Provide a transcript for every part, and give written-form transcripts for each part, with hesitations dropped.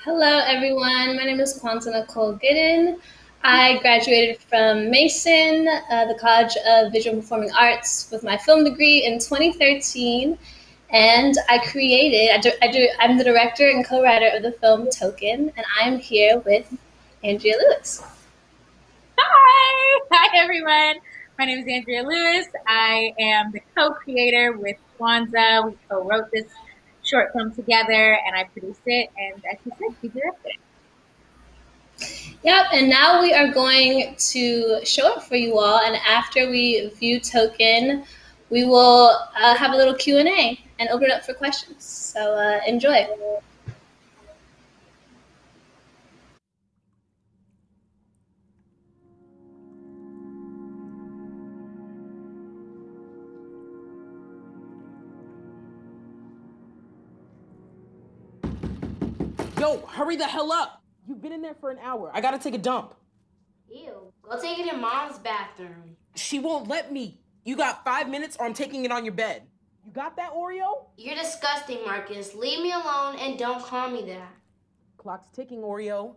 Hello, everyone. My name is Kwanza Nicole Gooden. I graduated from Mason, the College of Visual and Performing Arts, with my film degree in 2013. And I'm the director and co-writer of the film Token, and I'm here with Andrea Lewis. Hi! Hi, everyone. My name is Andrea Lewis. I am the co-creator with Kwanza. We co-wrote this short film together, and I produced it, and as you said, she directed it. Yep, and now we are going to show it for you all, and after we view Token, we will have a little Q&A and open it up for questions. So enjoy. Yo, hurry the hell up! You've been in there for an hour. I gotta take a dump. Ew, go take it in Mom's bathroom. She won't let me. You got 5 minutes or I'm taking it on your bed. You got that, Oreo? You're disgusting, Marcus. Leave me alone and don't call me that. Clock's ticking, Oreo.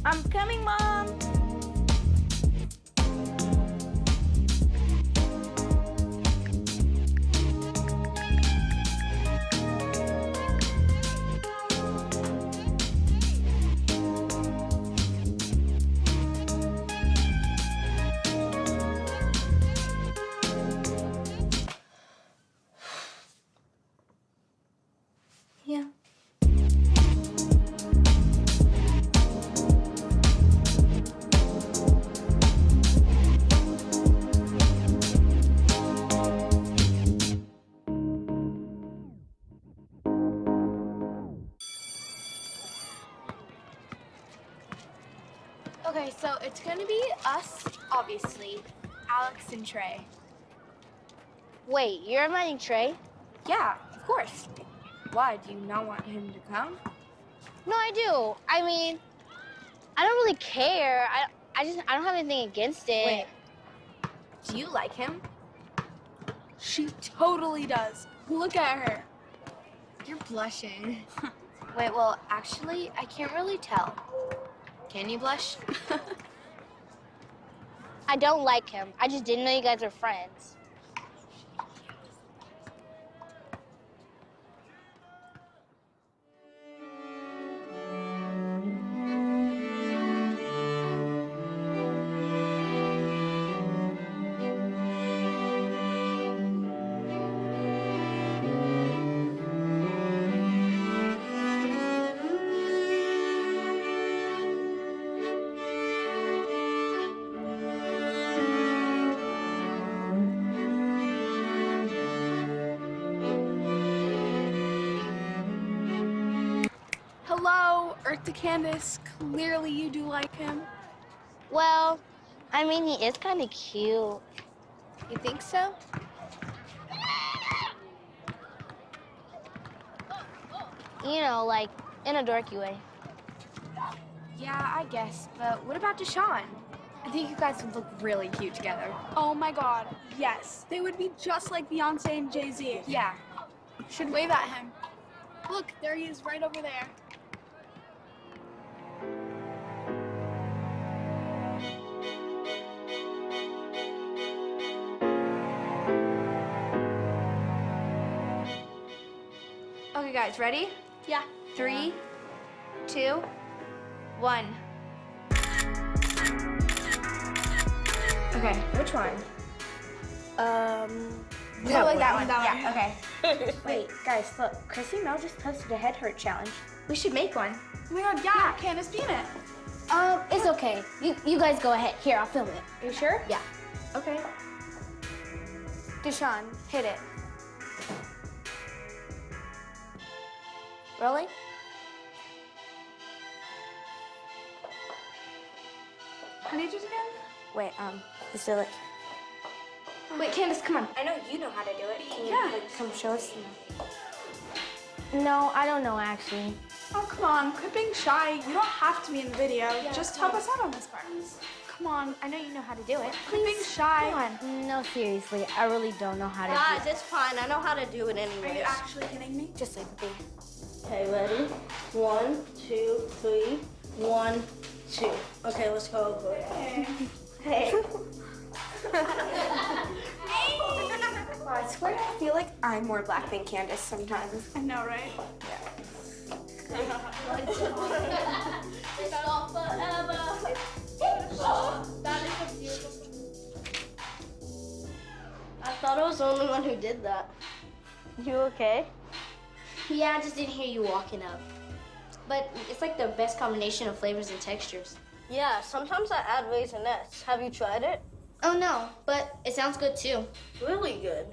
I'm coming, Mom. Yeah. Okay, so it's gonna be us, obviously, Alex and Trey. Wait, you're inviting Trey? Yeah, of course. Why, do you not want him to come? No, I do. I mean, I don't really care. I don't have anything against it. Wait, do you like him? She totally does. Look at her. You're blushing. Wait, well, actually, I can't really tell. Can you blush? I don't like him. I just didn't know you guys were friends. Hello, Earth to Candace. Clearly you do like him. Well, I mean, he is kind of cute. You think so? You know, like, in a dorky way. Yeah, I guess. But what about Deshaun? I think you guys would look really cute together. Oh my god, yes. They would be just like Beyonce and Jay-Z. Yeah. Should wave at him. Look, there he is right over there. Okay, guys, ready? Yeah. 3, 2, 1. Okay, which one? Yeah, like that one. Yeah, okay. Wait, guys, look. Chrissy Mel just posted a head hurt challenge. We should make one. Oh my god, yeah, Candace, be in it. It's okay. You guys go ahead. Here, I'll film it. Are you sure? Yeah. Okay. Deshaun, hit it. Rolling? How do you do it again? Wait, let's do it. Wait, Candace, come on. I know you know how to do it. Can you come show us? No, I don't know actually. Oh, come on. Quit being shy. You don't have to be in the video. Just help us out on this part. Come on. I know you know how to do it. Quit being shy. Come on. No, seriously, I really don't know how to Guys, do it. it's fine. I know how to do it Are anyways. you actually kidding me? Just leave it be. Okay, ready? 1, 2, 3. 1, 2. Okay, let's go. Hey. I swear I feel like I'm more black than Candace sometimes. I know, right? I thought I was the only one who did that. You okay? Yeah, I just didn't hear you walking up. But it's like the best combination of flavors and textures. Yeah, sometimes I add raisinets. Have you tried it? Oh no, but it sounds good too. Really good.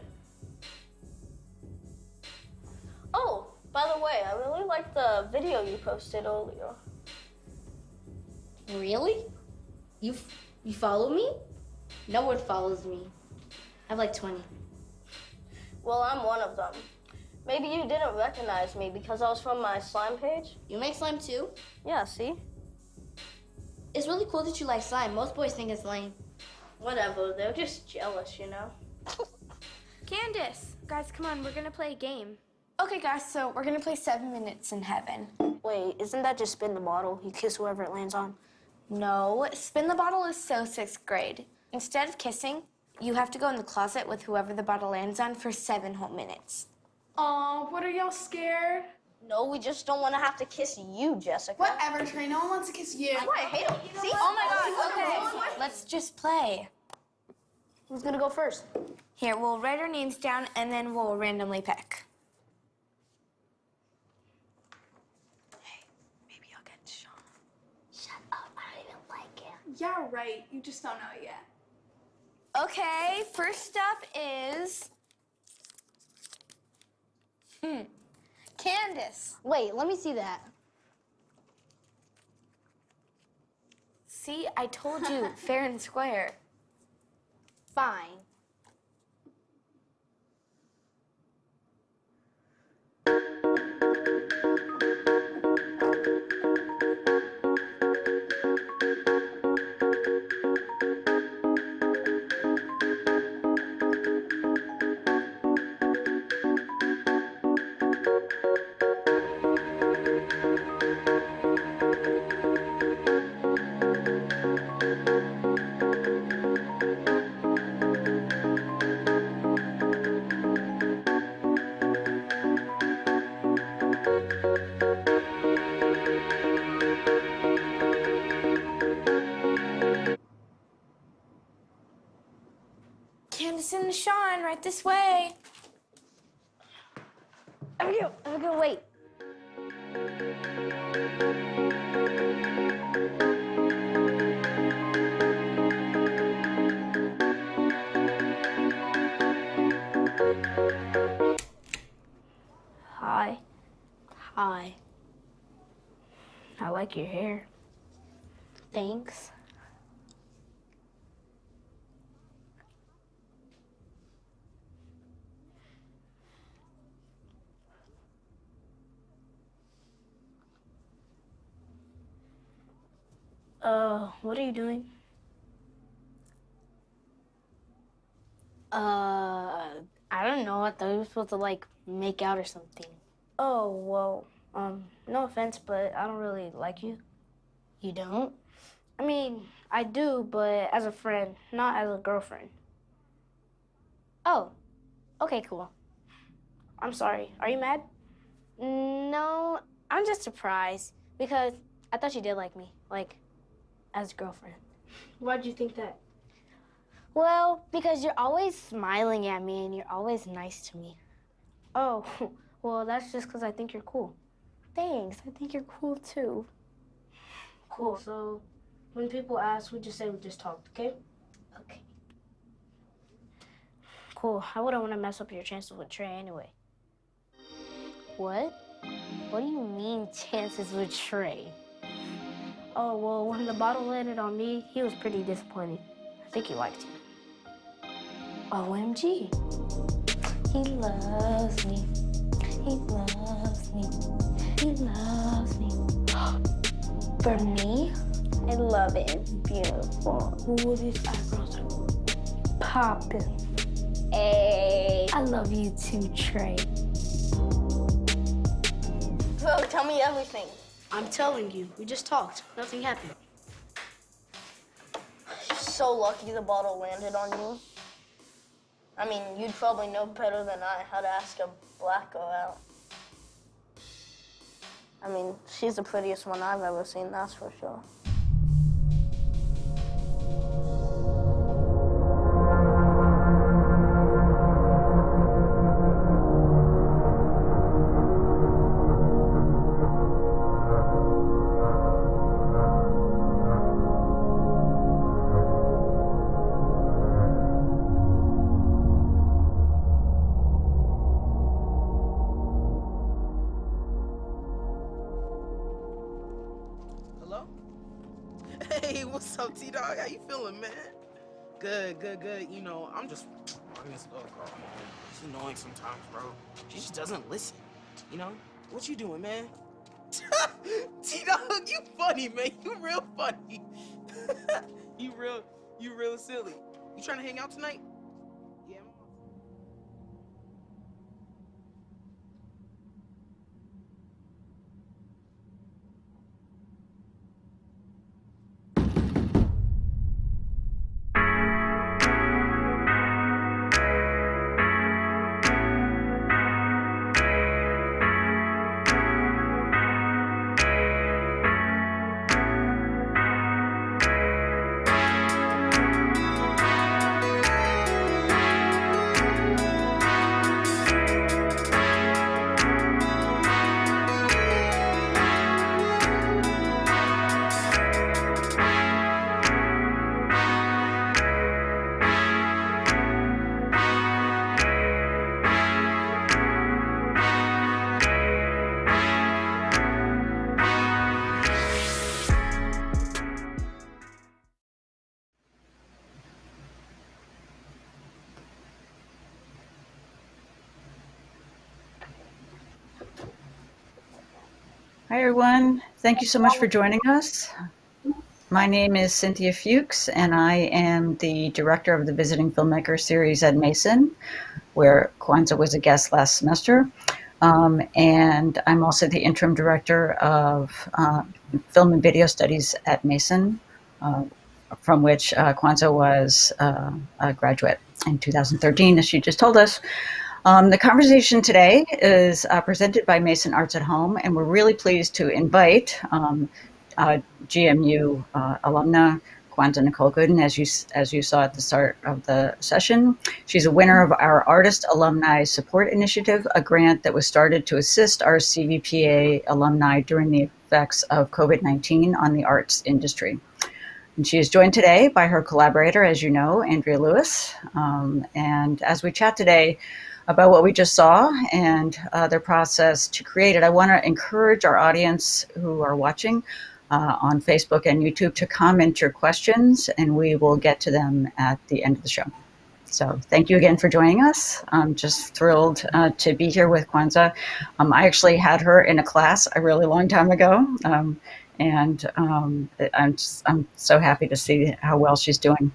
Oh, by the way, I really liked the video you posted earlier. Really? You follow me? No one follows me. I have like 20. Well, I'm one of them. Maybe you didn't recognize me because I was from my slime page? You make slime too? Yeah, see? It's really cool that you like slime. Most boys think it's lame. Whatever, they're just jealous, you know? Candace, guys, come on. We're gonna play a game. Okay, guys. So we're gonna play 7 Minutes in Heaven. Wait, isn't that just spin the bottle? You kiss whoever it lands on. No, spin the bottle is so 6th grade. Instead of kissing, you have to go in the closet with whoever the bottle lands on for 7 whole minutes. Oh, what, are y'all scared? No, we just don't want to have to kiss you, Jessica. Whatever, Trey. No one wants to kiss you. I hate him. See? Oh my God, okay. Let's just play. Who's gonna go first? Here, we'll write our names down and then we'll randomly pick. Hey, maybe I'll get Sean. Shut up, I don't even like it. Yeah, right. You just don't know yet. Okay, first up is... Candace. Wait, let me see that. See, I told you, fair and square. Fine. Candace and Sean, right this way. Abigail, wait. Hi. Hi. I like your hair. Thanks. What are you doing? I don't know. I thought we were supposed to, like, make out or something. Oh, well, no offense, but I don't really like you. You don't? I mean, I do, but as a friend, not as a girlfriend. Oh, okay, cool. I'm sorry. Are you mad? No, I'm just surprised because I thought you did like me, like, as a girlfriend. Why'd you think that? Well, because you're always smiling at me and you're always nice to me. Oh, well, that's just because I think you're cool. Thanks, I think you're cool too. Cool, so when people ask, we just say we just talked, okay? Okay. Cool, I wouldn't want to mess up your chances with Trey anyway. What? What do you mean chances with Trey? Oh, well, when the bottle landed on me, he was pretty disappointed. I think he liked you. OMG. He loves me. He loves me. He loves me. For me? I love it. Beautiful. Ooh, these eyebrows are popping. Hey. I love you too, Trey. Bro, tell me everything. I'm telling you, we just talked. Nothing happened. So lucky the bottle landed on you. I mean, you'd probably know better than I how to ask a black girl out. I mean, she's the prettiest one I've ever seen, that's for sure. Hey, what's up, T-Dog? How you feeling, man? Good, good, good. You know, I'm just working this little girl. She's annoying sometimes, bro. She just doesn't listen, you know? What you doing, man? T-Dog, you funny, man. You real funny. you real silly. You trying to hang out tonight? Yeah, I'm on. Hi, everyone. Thank you so much for joining us. My name is Cynthia Fuchs, and I am the director of the Visiting Filmmaker Series at Mason, where Kwanza was a guest last semester. And I'm also the interim director of Film and Video Studies at Mason, from which Kwanza was a graduate in 2013, as she just told us. The conversation today is presented by Mason Arts at Home, and we're really pleased to invite GMU alumna Kwanza Nicole Gooden, as you saw at the start of the session. She's a winner of our Artist Alumni Support Initiative, a grant that was started to assist our CVPA alumni during the effects of COVID-19 on the arts industry. And she is joined today by her collaborator, as you know, Andrea Lewis. And as we chat today about what we just saw and their process to create it, I want to encourage our audience who are watching on Facebook and YouTube to comment your questions, and we will get to them at the end of the show. So thank you again for joining us. I'm just thrilled to be here with Kwanza. I actually had her in a class a really long time ago, and I'm so happy to see how well she's doing.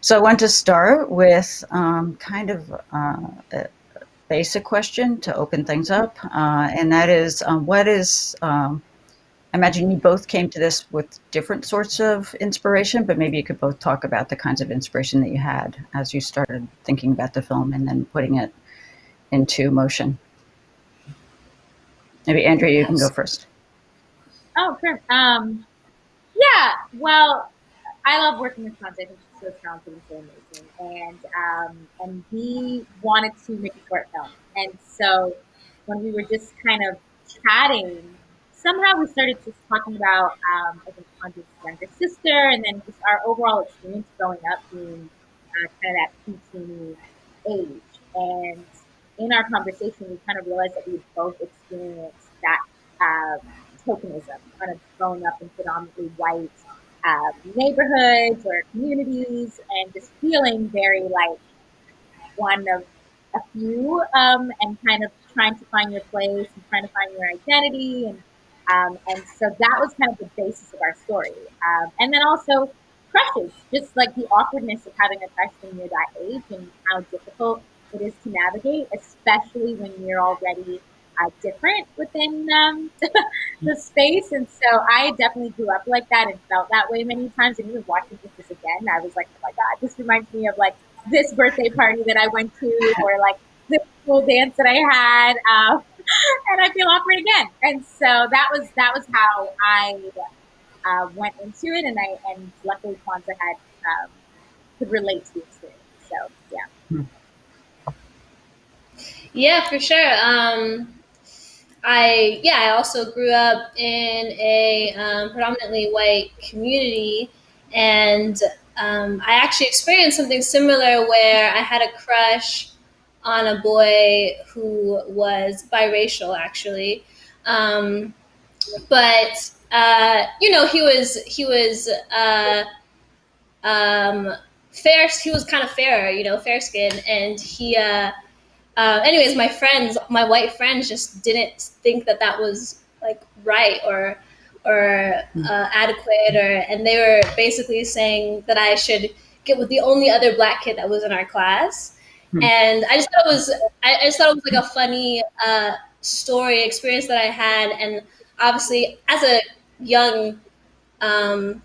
So I want to start with kind of a basic question to open things up, and that is, what is, I imagine you both came to this with different sorts of inspiration, but maybe you could both talk about the kinds of inspiration that you had as you started thinking about the film and then putting it into motion. Maybe Andrea, you can go first. Oh, sure. Yeah, well, I love working with Kwanza. I think she's so talented and so amazing. And we wanted to make a short film. And so when we were just kind of chatting, somehow we started just talking about, I think, Kwanza's younger sister, and then just our overall experience growing up being kind of that preteeny age. And in our conversation, we kind of realized that we had both experienced that tokenism, kind of growing up in predominantly white neighborhoods or communities, and just feeling very like one of a few, and kind of trying to find your place and trying to find your identity, and so that was kind of the basis of our story, and then also crushes, just like the awkwardness of having a crush when you're that age and how difficult it is to navigate, especially when you're already different within the space. And so I definitely grew up like that and felt that way many times. And even watching this again, I was like, oh my God, this reminds me of like this birthday party that I went to, or like this school dance that I had. And I feel awkward again. And so that was how I went into it. And luckily Kwanza had could relate to the experience. So yeah. Yeah, for sure. I also grew up in a predominantly white community, and I actually experienced something similar where I had a crush on a boy who was biracial, actually. But he was fair. He was kind of fairer, fair skinned, and anyways, my white friends just didn't think that that was like right or adequate, and they were basically saying that I should get with the only other black kid that was in our class. And I just thought it was like a funny story experience that I had. And obviously, as a young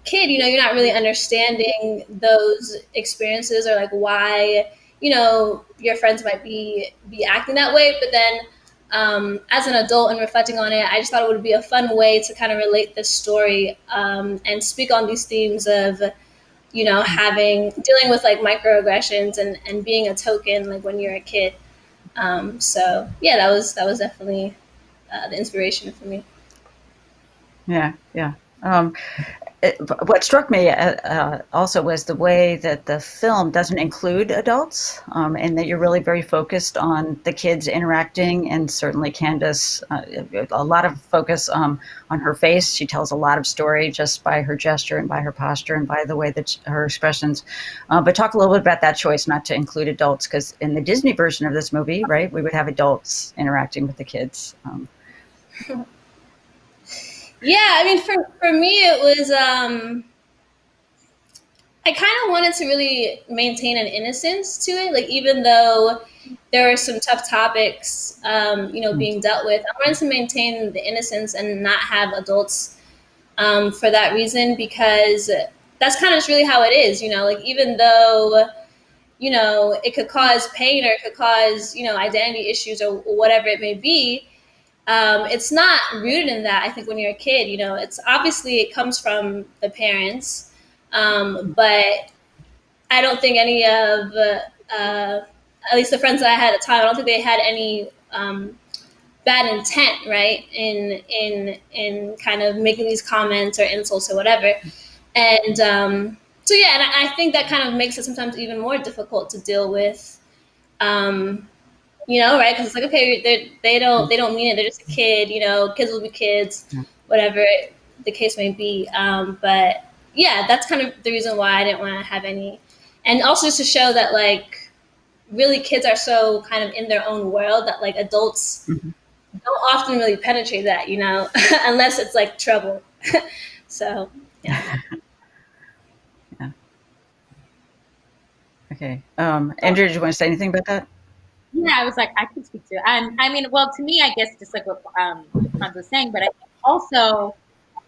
kid, you're not really understanding those experiences, or like why your friends might be acting that way. But then as an adult and reflecting on it, I just thought it would be a fun way to kind of relate this story, and speak on these themes of dealing with like microaggressions and being a token like when you're a kid. So yeah, that was definitely the inspiration for me. Yeah. What struck me also was the way that the film doesn't include adults, and that you're really very focused on the kids interacting, and certainly Candace, a lot of focus on her face. She tells a lot of story just by her gesture and by her posture and by the way that her expressions. But talk a little bit about that choice not to include adults, because in the Disney version of this movie, right, we would have adults interacting with the kids. Yeah, I mean, for me, it was, I kind of wanted to really maintain an innocence to it. Like, even though there were some tough topics, being dealt with, I wanted to maintain the innocence and not have adults, for that reason, because that's kind of just really how it is, like, even though, it could cause pain, or it could cause, identity issues, or whatever it may be. It's not rooted in that. I think when you're a kid, it's obviously it comes from the parents, but I don't think any of, at least the friends that I had at the time, I don't think they had any bad intent, right, in kind of making these comments or insults or whatever. And so yeah, and I think that kind of makes it sometimes even more difficult to deal with. Right? Because it's like, okay, they don't mean it. They're just a kid. Kids will be kids, whatever the case may be. But yeah, that's kind of the reason why I didn't want to have any, and also just to show that like really kids are so kind of in their own world that like adults don't often really penetrate that, unless it's like trouble. So yeah. Okay. Andrea, did you want to say anything about that? Yeah, I was like, I could speak to it. I mean, well, to me, I guess just like what Kwanza was saying, but I think also,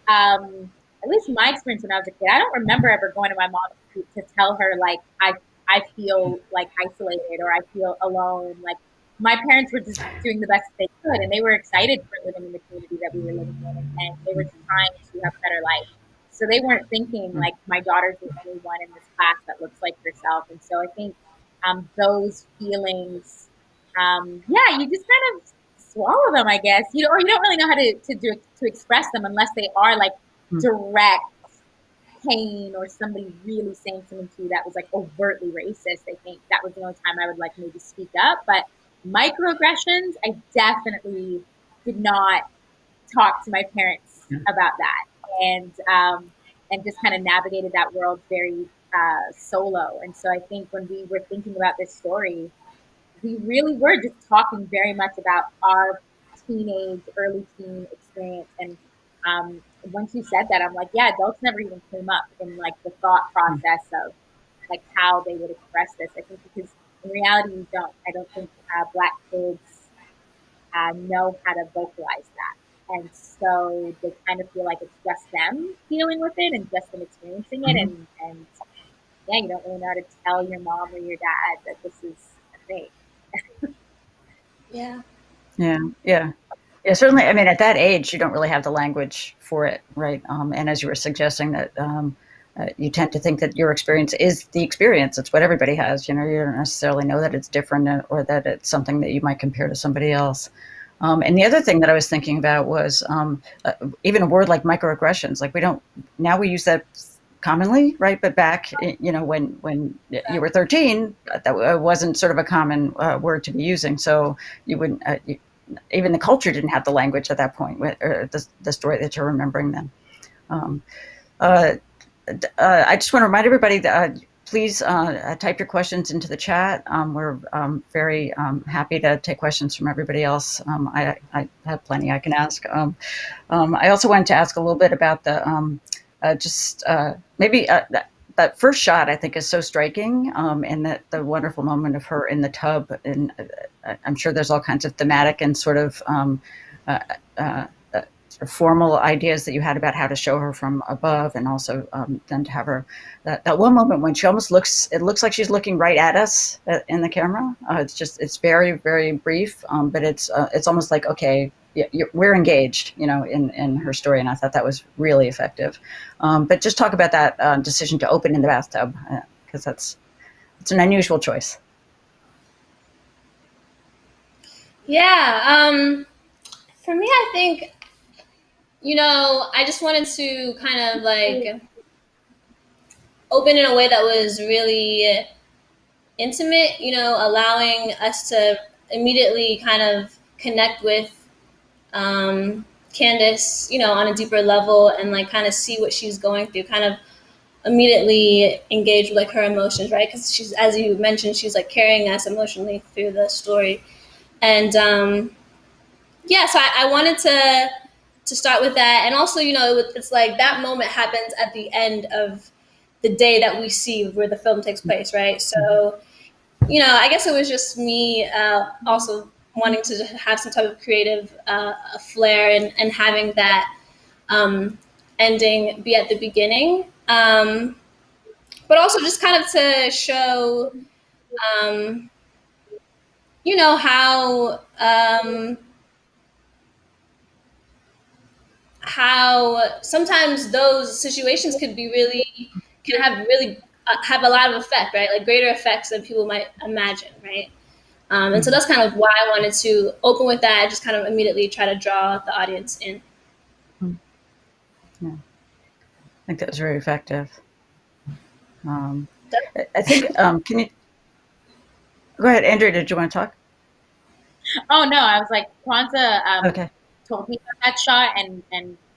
at least in my experience when I was a kid, I don't remember ever going to my mom to tell her like I feel like isolated or I feel alone. Like my parents were just doing the best they could, and they were excited for living in the community that we were living in, and they were just trying to have a better life. So they weren't thinking like my daughter's the only one in this class that looks like herself. And so I think those feelings, yeah, you just kind of swallow them, I guess. Or you don't really know how to express them unless they are like direct pain or somebody really saying something to you that was like overtly racist. I think that was the only time I would like maybe speak up. But microaggressions, I definitely did not talk to my parents about that, and just kind of navigated that world very solo. And so I think when we were thinking about this story, we really were just talking very much about our teenage, early teen experience. And once you said that, I'm like, yeah, adults never even came up in like the thought process of like how they would express this. I think because in reality, we don't. I don't think Black kids know how to vocalize that. And so they kind of feel like it's just them dealing with it and just them experiencing it. And yeah, you don't really know how to tell your mom or your dad that this is a thing. Yeah. Yeah, yeah. Yeah, certainly. I mean, at that age, you don't really have the language for it, right? And as you were suggesting that you tend to think that your experience is the experience. It's what everybody has. You know, you don't necessarily know that it's different or that it's something that you might compare to somebody else. And the other thing that I was thinking about was even a word like microaggressions. Like now we use that commonly, right? But back, you know, when you were 13, that wasn't sort of a common word to be using. So you wouldn't, even the culture didn't have the language at that point, or the story that you're remembering then. I just want to remind everybody that please type your questions into the chat. We're very happy to take questions from everybody else. I have plenty I can ask. I also wanted to ask a little bit about the maybe that first shot. I think is so striking, and that the wonderful moment of her in the tub. And I'm sure there's all kinds of thematic and sort of formal ideas that you had about how to show her from above, and also then to have her that one moment when she almost looks like she's looking right at us in the camera. It's very, very brief, but it's almost like, okay, we're engaged, you know, in her story. And I thought that was really effective. But just talk about that decision to open in the bathtub, because it's an unusual choice. Yeah. For me, I think, you know, I just wanted to kind of like open in a way that was really intimate, you know, allowing us to immediately kind of connect with Candace, you know, on a deeper level and like kind of see what she's going through, kind of immediately engage with like her emotions, right? Because she's, as you mentioned, she's like carrying us emotionally through the story. And yeah, so I wanted to start with that. And also, you know, it's like that moment happens at the end of the day that we see where the film takes place, right? So, you know, I guess it was just me also wanting to have some type of creative flair, and having that ending be at the beginning. But also just kind of to show, you know, how sometimes those situations could be really, can have really have a lot of effect, right? Like greater effects than people might imagine, right? And so that's kind of why I wanted to open with that. Just kind of immediately try to draw the audience in. Yeah. I think that was very effective. I think, can you go ahead, Andrea? Did you want to talk? Oh no, I was like, Kwanza Okay. told me about that shot, and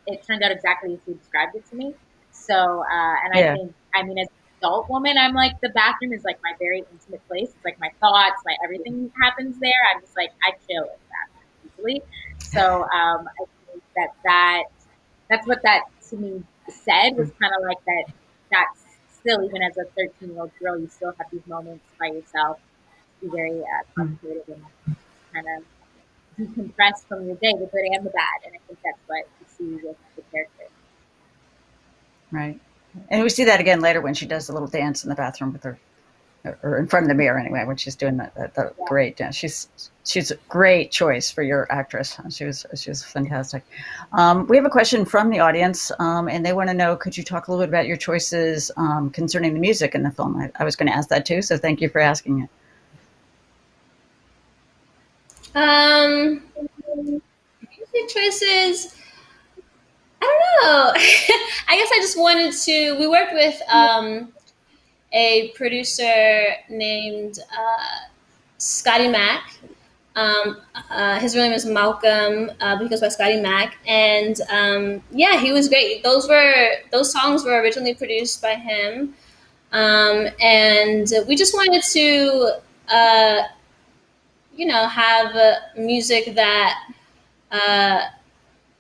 it turned out exactly as he described it to me. So, and I Yeah. think, I mean, as an adult woman, I'm like, the bathroom is like my very intimate place. It's like my thoughts, my everything happens there. I'm just like, I chill in the bathroom easily. So, I think that's what that to me said, was kind of like that still, even as a 13-year-old girl, you still have these moments by yourself to be very concentrated and kind of decompress from your day, the good and the bad. And I think that's what you see with the character. Right. And we see that again later when she does the little dance in the bathroom with her, or in front of the mirror anyway, when she's doing that great dance. She's a great choice for your actress. She was fantastic. We have a question from the audience, and they want to know, could you talk a little bit about your choices concerning the music in the film? I was going to ask that too, so thank you for asking it. Music choices. I don't know. I guess I just wanted to. We worked with a producer named Scotty Mack. His real name is Malcolm, but he goes by Scotty Mack, and yeah, he was great. Those songs were originally produced by him, and we just wanted to, have music that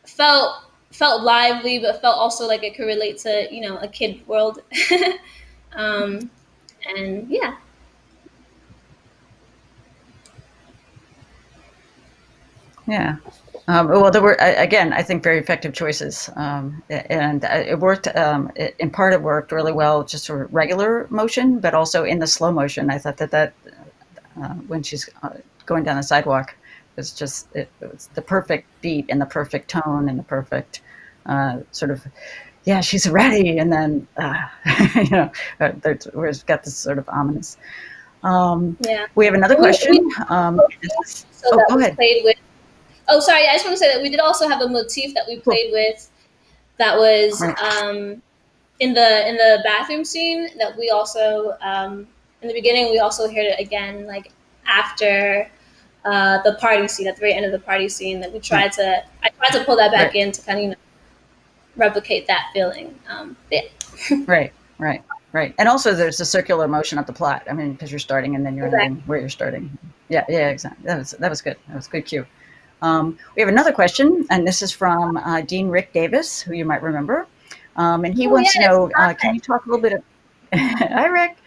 felt lively, but felt also like it could relate to a kid world, and yeah. Yeah. Well, there were, again, I think very effective choices. And it worked, in part, it worked really well just for regular motion, but also in the slow motion. I thought that when she's going down the sidewalk, it was the perfect beat and the perfect tone and the perfect sort of, yeah, she's ready. And then, we've got this sort of ominous. Yeah. We have another question. Go ahead. Played with. Oh, sorry. I just want to say that we did also have a motif that we played with, that was in the bathroom scene. That we also in the beginning we also heard it again, like after the party scene, at the very end of the party scene. That I tried to pull that back in to kind of replicate that feeling. Yeah. Right. And also there's the circular motion of the plot. I mean, because you're starting and then you're ending where you're starting. Yeah, exactly. That was good. That was a good cue. We have another question, and this is from Dean Rick Davis, who you might remember. And he wants to know, can you talk a little bit hi, Rick.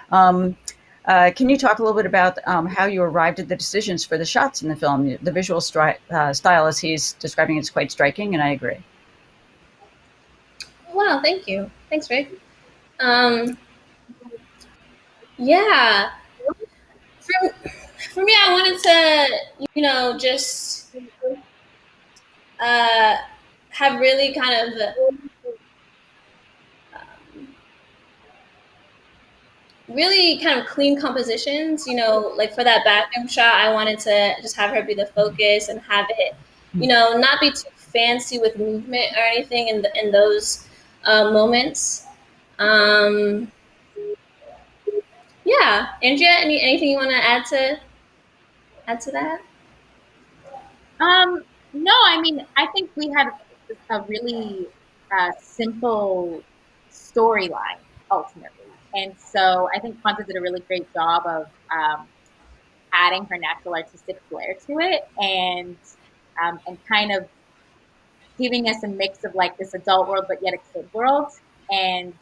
Can you talk a little bit about how you arrived at the decisions for the shots in the film? The visual style, as he's describing, is quite striking, and I agree. Wow, thank you. Thanks, Rick. Yeah. For me, I wanted to, just have really kind of clean compositions. Like for that bathroom shot, I wanted to just have her be the focus and have it, not be too fancy with movement or anything in those moments. Yeah, Andrea, anything you want to add to that? No, I mean, I think we had a really simple storyline ultimately, and so I think Kwanza did a really great job of adding her natural artistic flair to it, and kind of giving us a mix of like this adult world but yet a kid world, and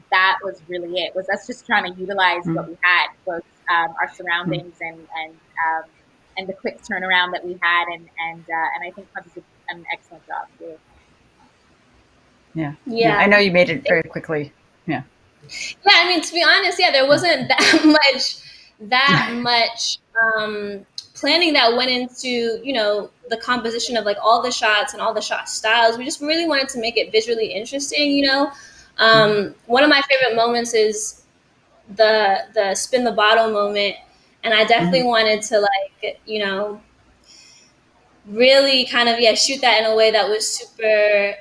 that was really it. Was us just trying to utilize what we had, both our surroundings and the quick turnaround that we had, and I think Kwanza did an excellent job too. Yeah. I know you made it very quickly. Yeah. Yeah, I mean, to be honest, there wasn't that much planning that went into the composition of like all the shots and all the shot styles. We just really wanted to make it visually interesting. One of my favorite moments is the spin the bottle moment, and I definitely wanted to really kind of shoot that in a way that was super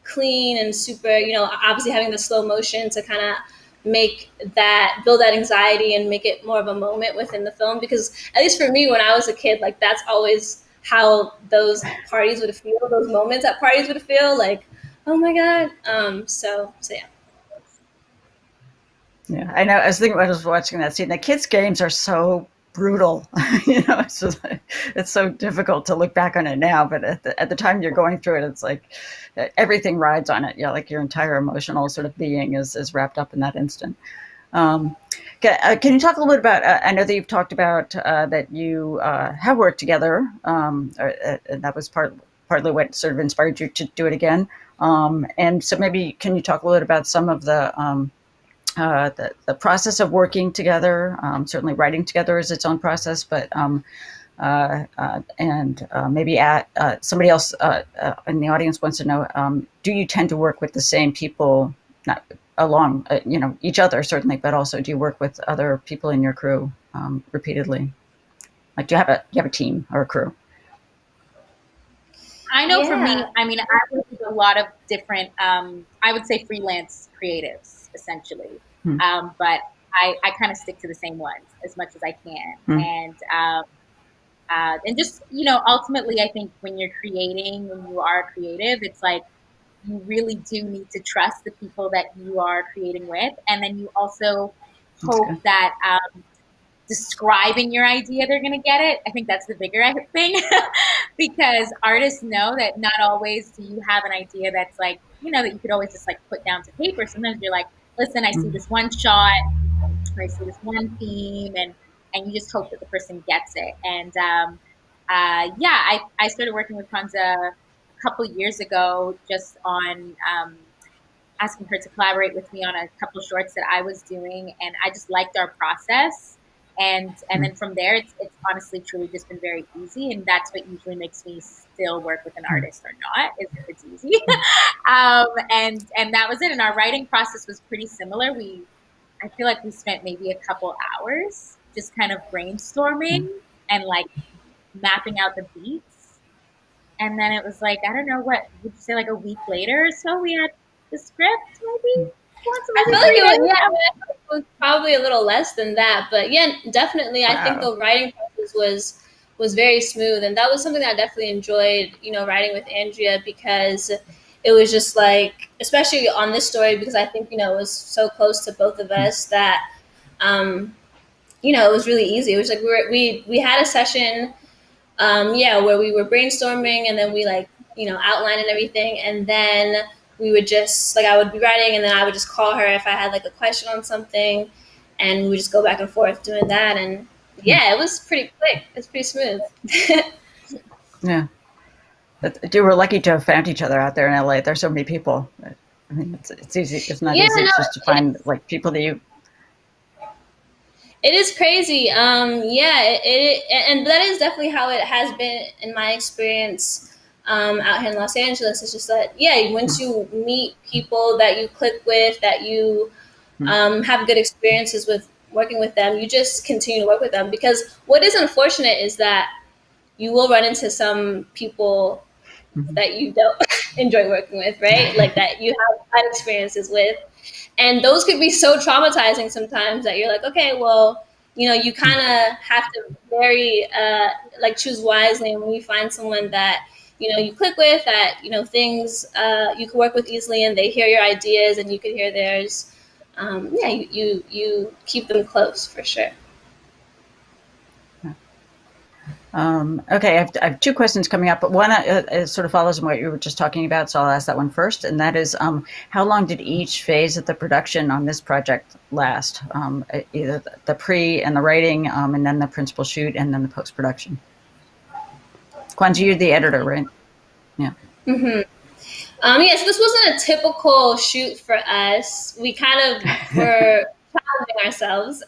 clean and super, obviously having the slow motion to kind of build that anxiety and make it more of a moment within the film. Because at least for me, when I was a kid, like that's always how those parties would feel, those moments at parties would feel like, oh my God. So yeah. Yeah, I know. I was thinking when I was watching that scene, the kids' games are so brutal. It's so difficult to look back on it now, but at the time you're going through it, it's like everything rides on it. Like your entire emotional sort of being is wrapped up in that instant. Can you talk a little bit about, I know that you've talked about that you have worked together, and that was partly what sort of inspired you to do it again. And so maybe can you talk a little bit about some of the process of working together? Certainly writing together is its own process, but maybe somebody else in the audience wants to know, do you tend to work with the same people, not along, each other certainly, but also do you work with other people in your crew repeatedly? Like, do you have a team or a crew? I know for me, I mean, I work with a lot of different, I would say freelance creatives, essentially. But I kind of stick to the same ones as much as I can. And just, ultimately, I think when you're creating, when you are creative, it's like, you really do need to trust the people that you are creating with. And then you also hope that describing your idea, they're going to get it. I think that's the bigger thing because artists know that not always do you have an idea that's like, that you could always just like put down to paper. Sometimes you're like, listen, I see this one shot or I see this one theme and you just hope that the person gets it. And I started working with Kwanza a couple years ago just on asking her to collaborate with me on a couple shorts that I was doing. And I just liked our process. And then from there, it's honestly truly just been very easy. And that's what usually makes me still work with an artist or not, is if it's easy. And that was it. And our writing process was pretty similar. I feel like we spent maybe a couple hours just kind of brainstorming and like mapping out the beats. And then it was like, I don't know, what would you say, like a week later or so, we had the script maybe? I feel like it was probably a little less than that, but yeah, definitely. Wow. I think the writing process was very smooth, and that was something that I definitely enjoyed, writing with Andrea, because it was just like, especially on this story, because I think, it was so close to both of us that, it was really easy. It was like we had a session, where we were brainstorming, and then we outlined and everything, and then we would just I would be writing, and then I would just call her if I had a question on something, and we would just go back and forth doing that. And it was pretty quick. It's pretty smooth. Yeah. You were lucky to have found each other out there in LA. There's so many people. I mean, it's easy. It's not easy just to find people that you. It is crazy. And that is definitely how it has been in my experience. Out here in Los Angeles, it's just that, once you meet people that you click with, that you have good experiences with working with them, you just continue to work with them. Because what is unfortunate is that you will run into some people that you don't enjoy working with, right? Like that you have bad experiences with. And those could be so traumatizing sometimes that you're like, okay, well, you kind of have to very choose wisely. And when you find someone that you click with, that things you can work with easily, and they hear your ideas and you can hear theirs, you keep them close for sure. Okay, I have two questions coming up, but one sort of follows on what you were just talking about, so I'll ask that one first, and that is, how long did each phase of the production on this project last? Either the pre and the writing, and then the principal shoot, and then the post-production? Kwanza, you're the editor, right? Yeah. Mm-hmm. Yes, this wasn't a typical shoot for us. We kind of were challenging ourselves.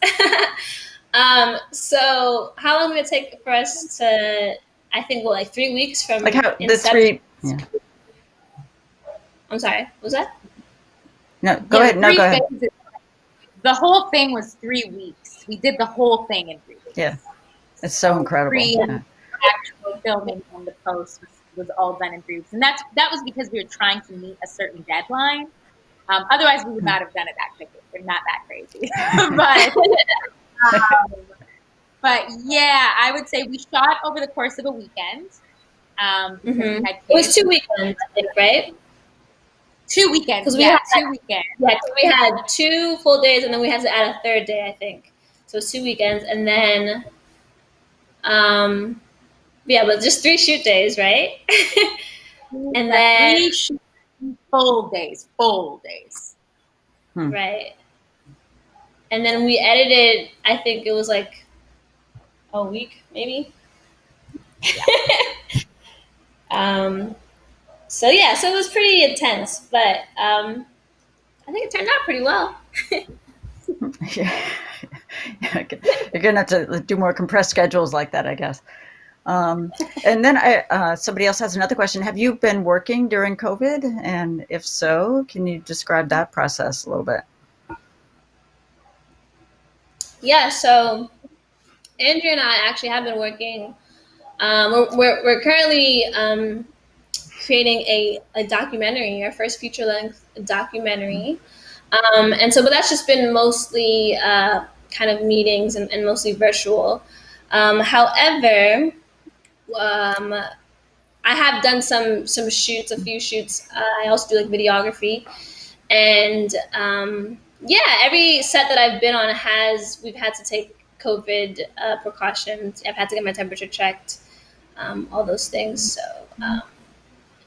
So how long did it take for us to, I think, 3 weeks from inception? I'm sorry, what was that? No, go ahead. No, go ahead. The whole thing was 3 weeks. We did the whole thing in 3 weeks. Yeah, it's so incredible. Actual filming and the post was all done in 3 weeks, and that was because we were trying to meet a certain deadline. Otherwise, we would not have done it that quickly. We're not that crazy, but yeah, I would say we shot over the course of a weekend. It was 2 weekends, I think, right? 2 weekends. Because we had 2 weekends. Yeah, so we had 2 full days, and then we had to add a third day, I think. So it was 2 weekends, and then Yeah, but just 3 shoot days, right? And then 3 full days. right. And then we edited, I think it was like a week, maybe. So yeah, so it was pretty intense, but I think it turned out pretty well. Yeah. You're gonna have to do more compressed schedules like that, I guess. And then somebody else has another question. Have you been working during COVID? And if so, can you describe that process a little bit? Yeah, so Andrea and I actually have been working. We're currently creating a documentary, our first feature length documentary. And so, but that's just been mostly kind of meetings and mostly virtual. However, I have done some shoots, a few shoots. I also do like videography, and yeah, every set that I've been on we've had to take COVID precautions. I've had to get my temperature checked, all those things. So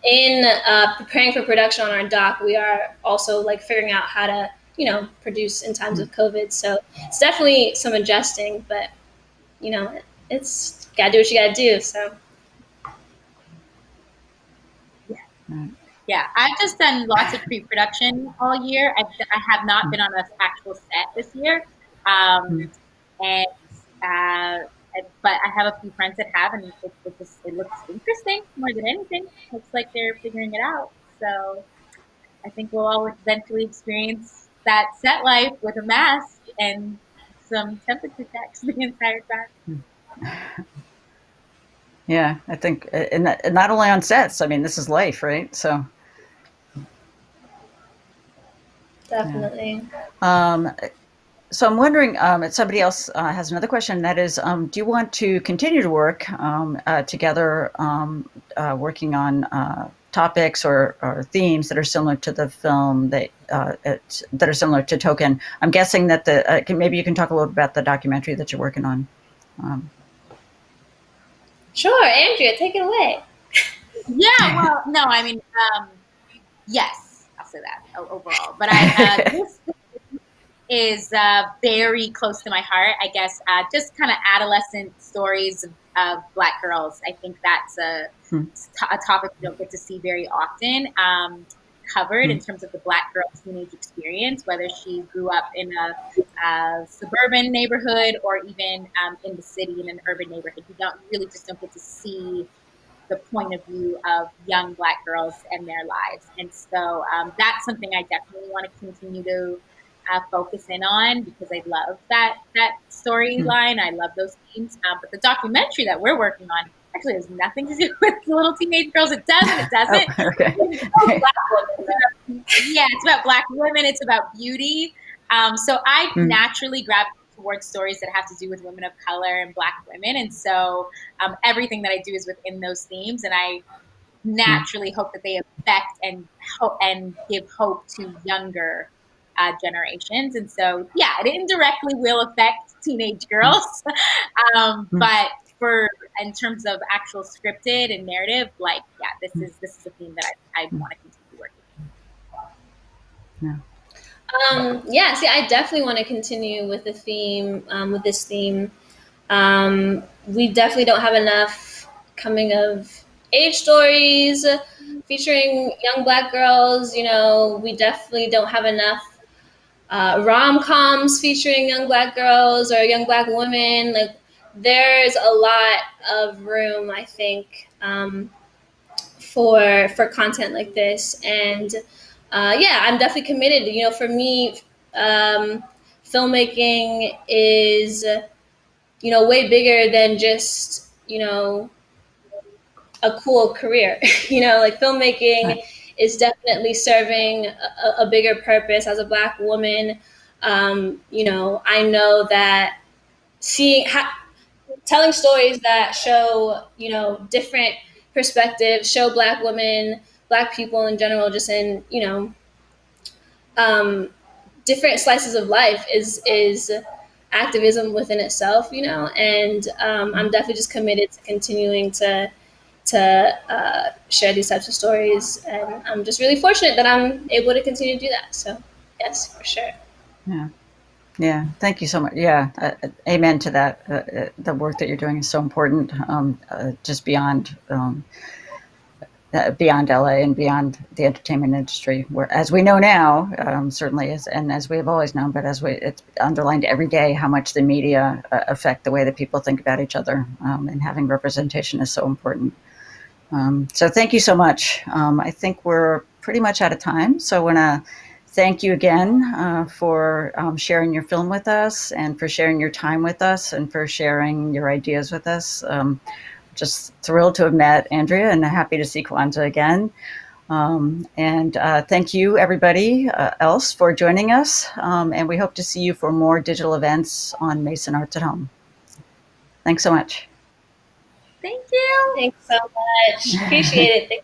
in preparing for production on our doc, we are also like figuring out how to produce in times of COVID. So it's definitely some adjusting, but it's gotta do what you gotta do. So. Yeah, I've just done lots of pre-production all year. I have not been on an actual set this year, and but I have a few friends that have, and it looks interesting more than anything. Looks like they're figuring it out. So I think we'll all eventually experience that set life with a mask and some temperature checks the entire time. Yeah, I think, and not only on sets. I mean, this is life, right? So Definitely. So I'm wondering, somebody else has another question. That is, do you want to continue to work together, working on topics or themes that are similar to the film that are similar to Token? I'm guessing that maybe you can talk a little bit about the documentary that you're working on. Sure, Andrea, take it away. Yeah, well, no, I mean, yes, I'll say that overall. But this is very close to my heart, I guess. Just kind of adolescent stories of Black girls. I think that's a topic we don't get to see very often covered in terms of the Black girl teenage experience, whether she grew up in a suburban neighborhood or even in the city in an urban neighborhood. You really just don't get to see the point of view of young Black girls and their lives. And so that's something I definitely want to continue to focus in on, because I love that storyline. I love those themes. But the documentary that we're working on actually has nothing to do with the little teenage girls. It doesn't. Oh, okay. It's about Black women. It's about beauty. So I naturally gravitate towards stories that have to do with women of color and Black women. And so everything that I do is within those themes. And I naturally hope that they affect and give hope to younger generations. And so, yeah, it indirectly will affect teenage girls. But in terms of actual scripted and narrative, this is a theme that I want to continue working on. Yeah, see, I definitely want to continue with the theme, with this theme. We definitely don't have enough coming of age stories featuring young Black girls. We definitely don't have enough rom-coms featuring young Black girls or young Black women. Like, there's a lot of room, I think, for content like this. And I'm definitely committed. For me, filmmaking is way bigger than just a cool career. Like, filmmaking is definitely serving a bigger purpose. As a Black woman, I know that telling stories that show different perspectives, show Black women, Black people in general, just in different slices of life is activism within itself, and I'm definitely just committed to continuing to share these types of stories, and I'm just really fortunate that I'm able to continue to do that. So yes, for sure. Yeah, thank you so much. Yeah, amen to that. The work that you're doing is so important, just beyond LA and beyond the entertainment industry, where, as we know now, certainly is, and as we have always known, but it's underlined every day how much the media affect the way that people think about each other, and having representation is so important. So thank you so much. I think we're pretty much out of time, so I want to thank you again for sharing your film with us, and for sharing your time with us, and for sharing your ideas with us. Just thrilled to have met Andrea, and happy to see Kwanza again. And thank you, everybody else, for joining us. And we hope to see you for more digital events on Mason Arts at Home. Thanks so much. Thank you. Thanks so much. Appreciate it.